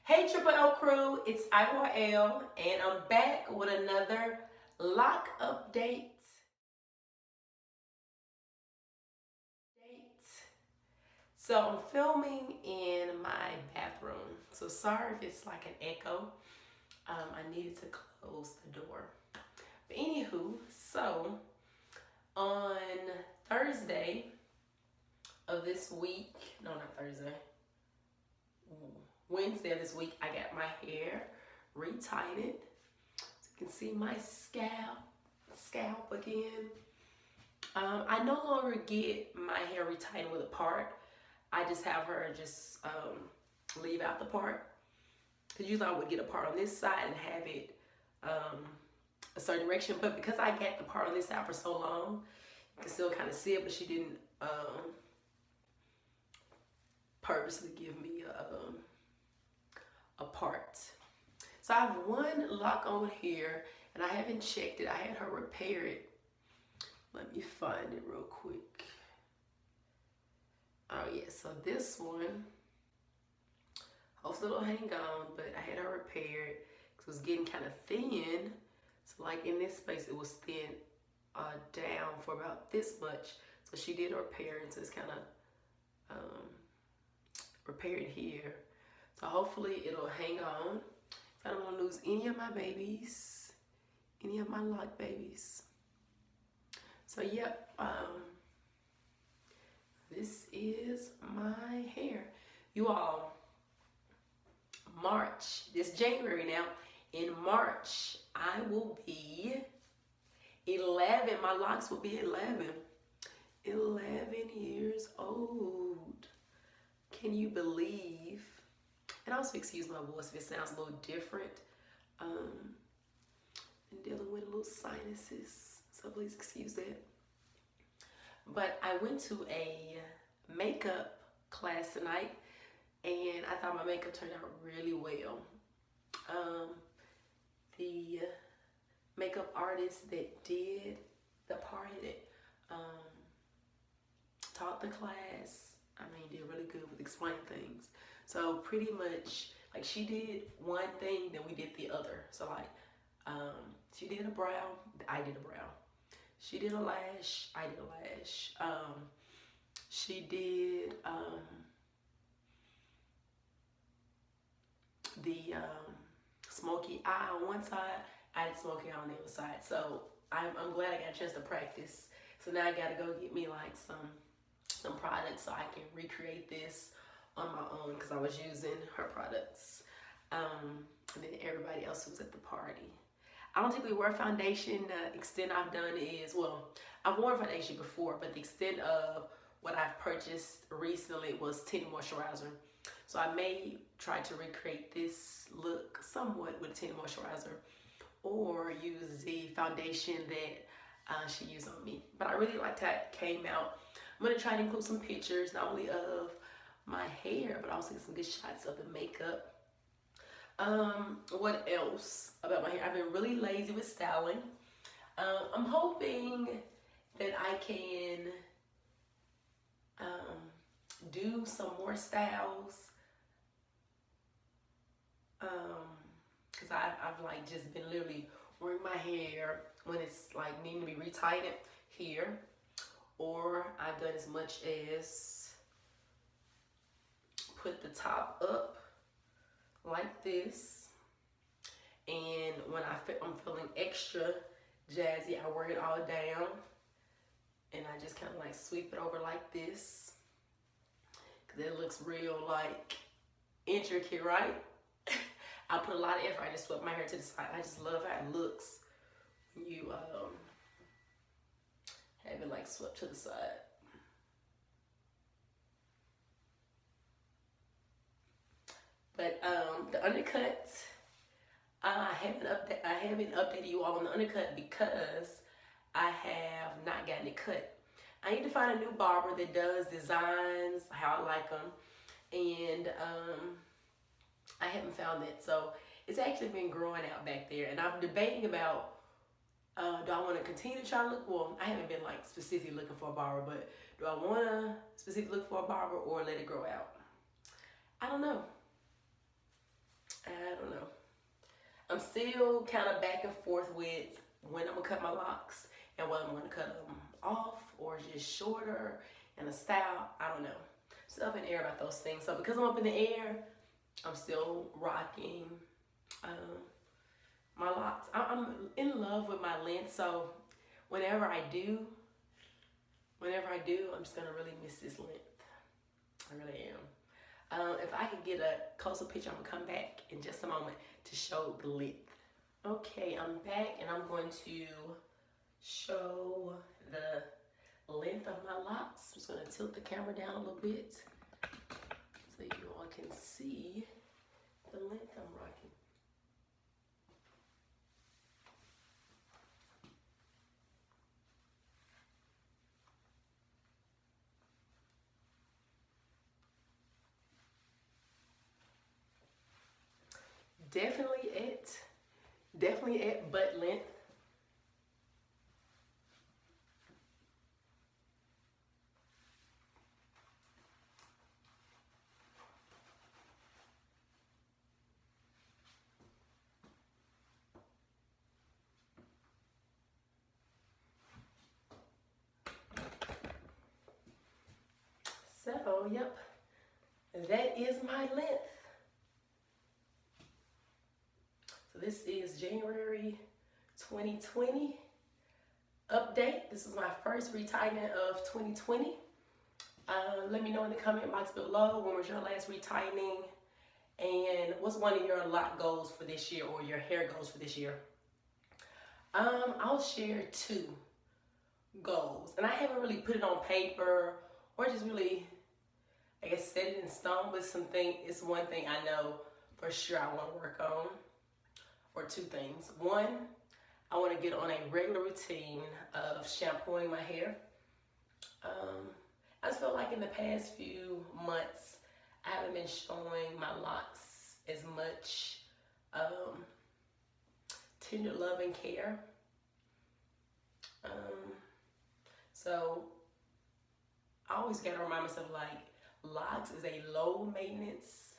Hey Triple L crew, it's ibyl and I'm back with another lock update. So I'm filming in my bathroom. So sorry if it's like an echo. I needed to close the door. But anywho, so on Thursday of this week, no, not Thursday, Wednesday of this week, I got my hair retightened. So you can see my scalp again. I no longer get my hair retightened with a part. I just have her just leave out the part. Because usually I would get a part on this side and have it a certain direction. But because I got the part on this side for so long, you can still kind of see it, but she didn't purposely give me a part. So I have one lock on here, and I haven't checked it. I had her repair it. Let me find it real quick. Oh yeah, so this one, hopefully it'll hang on, but I had her repaired because it was getting kind of thin. So like in this space, it was thin down for about this much. So she did repair it, so it's kind of repaired here. So hopefully it'll hang on. So I don't want to lose any of my babies, any of my lock babies. So yep, this is my hair. You all, March, this January now, in March, I will be 11. My locks will be 11. 11 years old. Can you believe? And also excuse my voice if it sounds a little different. Been dealing with a little sinuses, so please excuse that. But I went to a makeup class tonight, and I thought my makeup turned out really well. The makeup artist that did the party that taught the class, I mean, did really good with explaining things. So pretty much, like, she did one thing, then we did the other. So like, she did a brow, I did a brow. She did a lash, I did a lash. She did the smoky eye on one side, I did smoky eye on the other side. So I'm glad I got a chance to practice. So now I gotta go get me like some products so I can recreate this on my own because I was using her products. And then everybody else was at the party. I don't typically wear foundation. The extent I've done is, well, I've worn foundation before, but the extent of what I've purchased recently was tinted moisturizer. So I may try to recreate this look somewhat with tinted moisturizer or use the foundation that she used on me. But I really liked how it came out. I'm gonna try to include some pictures, not only of my hair, but also some good shots of the makeup. What else about my hair? I've been really lazy with styling. I'm hoping that I can do some more styles. Cause I've like just been literally wearing my hair when it's like needing to be retightened here, or I've done as much as put the top up like this, and when I'm feeling extra jazzy, I work it all down and I just kind of like sweep it over like this because it looks real like intricate, right? I put a lot of effort. I just swept my hair to the side. I just love how it looks when you have it like swept to the side. But the undercut, I haven't updated you all on the undercut because I have not gotten it cut. I need to find a new barber that does designs how I like them, and I haven't found that. So it's actually been growing out back there, and I'm debating about do I want to continue to try to look, well, I haven't been like specifically looking for a barber, but do I want to specifically look for a barber or let it grow out? I don't know. I don't know. I'm still kind of back and forth with when I'm gonna cut my locks and whether I'm gonna cut them off or just shorter and a style. I don't know. Still up in the air about those things. So because I'm up in the air, I'm still rocking my locks. I'm in love with my length, so whenever I do, I'm just gonna really miss this length. I really am. If I can get a closer picture, I'm gonna come back in just a moment to show the length. Okay, I'm back and I'm going to show the length of my locks. I'm just gonna tilt the camera down a little bit so you all can see the length I'm rocking. Definitely at butt length. So, yep, that is my length. So this is January 2020 update. This is my first retightening of 2020. Let me know in the comment box below, when was your last retightening and what's one of your lock goals for this year or your hair goals for this year. I'll share 2 goals, and I haven't really put it on paper or just really, I guess, set it in stone, but it's one thing I know for sure I want to work on, or 2 things. One, I want to get on a regular routine of shampooing my hair. I just feel like in the past few months, I haven't been showing my locks as much tender love and care. So I always gotta remind myself, like, locks is a low maintenance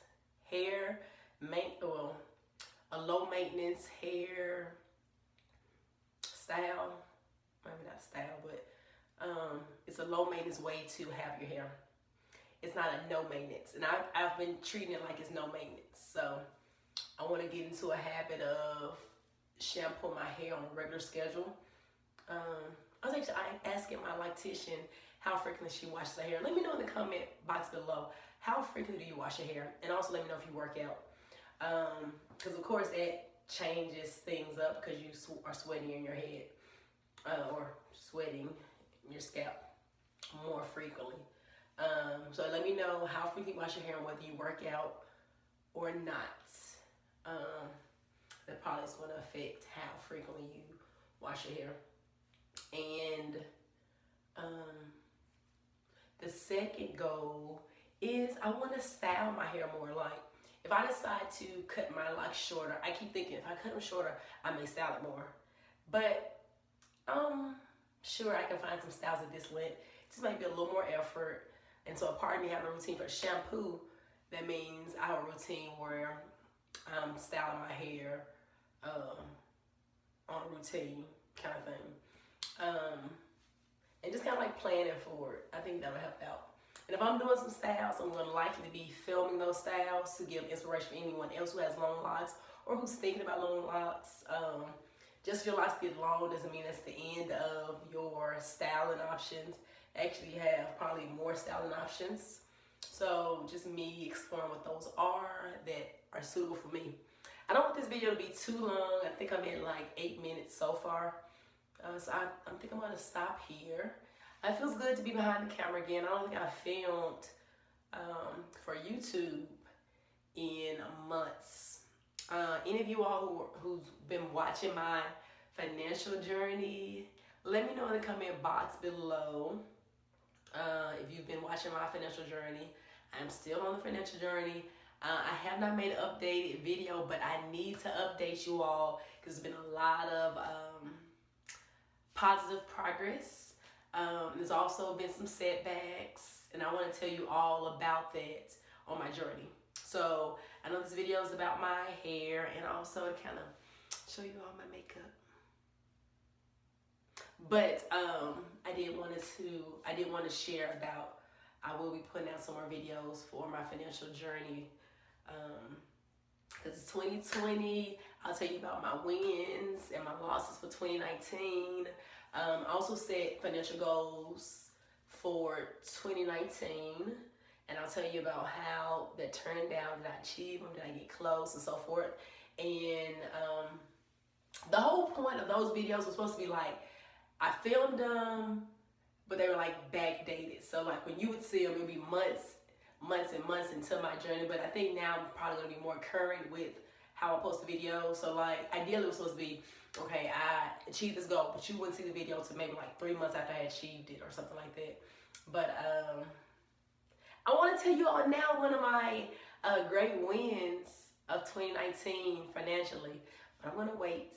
hair, a low maintenance hair style. Maybe not style, but it's a low maintenance way to have your hair. It's not a no maintenance, and I've been treating it like it's no maintenance. So I want to get into a habit of shampooing my hair on a regular schedule. I was actually asking my loctician how frequently she washes her hair. Let me know in the comment box below, how frequently do you wash your hair? And also let me know if you work out. Because of course that changes things up because you are sweating in your head or sweating in your scalp more frequently. So let me know how frequently you wash your hair and whether you work out or not. That probably is going to affect how frequently you wash your hair. And the second goal is I want to style my hair more. Like, if I decide to cut my locks shorter, I keep thinking if I cut them shorter, I may style it more. But I'm sure I can find some styles at this length. This might be a little more effort. And so a part of me having a routine for shampoo, that means I have a routine where I'm styling my hair on a routine kind of thing. And just kind of like planning for it. I think that'll help out. And if I'm doing some styles, I'm going to likely to be filming those styles to give inspiration for anyone else who has long locks or who's thinking about long locks. Just your locks get long doesn't mean that's the end of your styling options. Actually, you have probably more styling options. So just me exploring what those are that are suitable for me. I don't want this video to be too long. I think I'm in like 8 minutes so far. So I think I'm gonna stop here. It feels good to be behind the camera again. I don't think I filmed for YouTube in months. Any of you all who's been watching my financial journey, let me know in the comment box below if you've been watching my financial journey. I'm still on the financial journey. I have not made an updated video, but I need to update you all because there's been a lot of positive progress. There's also been some setbacks, and I want to tell you all about that on my journey. So I know this video is about my hair and also to kind of show you all my makeup. But I did want to share about, I will be putting out some more videos for my financial journey. Because it's 2020, I'll tell you about my wins and my losses for 2019. Also set financial goals for 2019. And I'll tell you about how that turned out. Did I achieve them? Did I get close? And so forth. And the whole point of those videos was supposed to be like, I filmed them, but they were like backdated. So like when you would see them, it would be months and months into my journey. But I think now I'm probably gonna be more current with how I post the video. So like ideally it was supposed to be, okay, I achieved this goal, but you wouldn't see the video until maybe like 3 months after I achieved it or something like that. But I want to tell you all now one of my great wins of 2019 financially. But I'm gonna wait.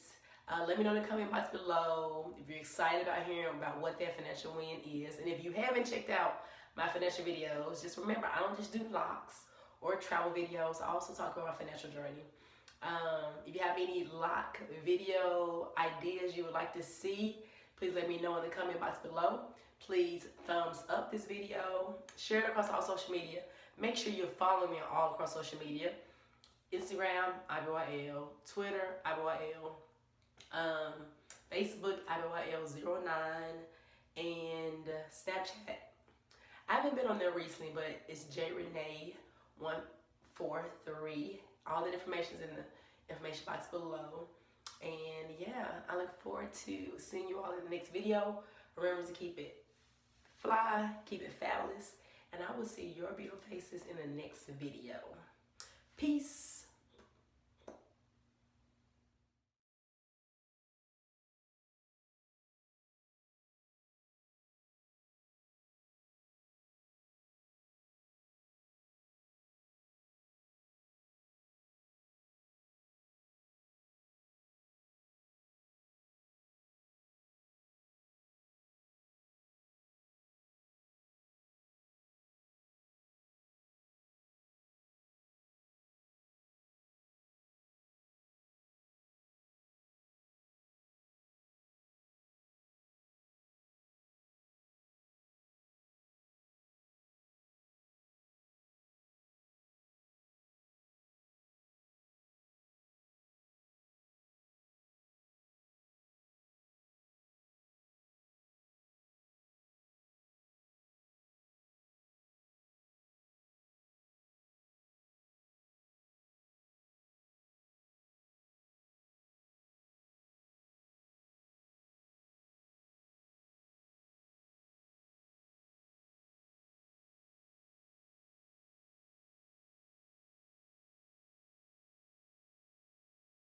Let me know in the comment box below if you're excited about hearing about what that financial win is. And if you haven't checked out my financial videos, just remember, I don't just do locks or travel videos. I also talk about my financial journey. If you have any lock video ideas you would like to see, please let me know in the comment box below. Please thumbs up this video, share it across all social media. Make sure you're following me all across social media. Instagram, ibyl, Twitter, ibyl. Facebook, ibyl09, and Snapchat. I haven't been on there recently, but it's jrenee143. All the information's in the information box below. And yeah, I look forward to seeing you all in the next video. Remember to keep it fly, keep it fabulous, and I will see your beautiful faces in the next video. Peace.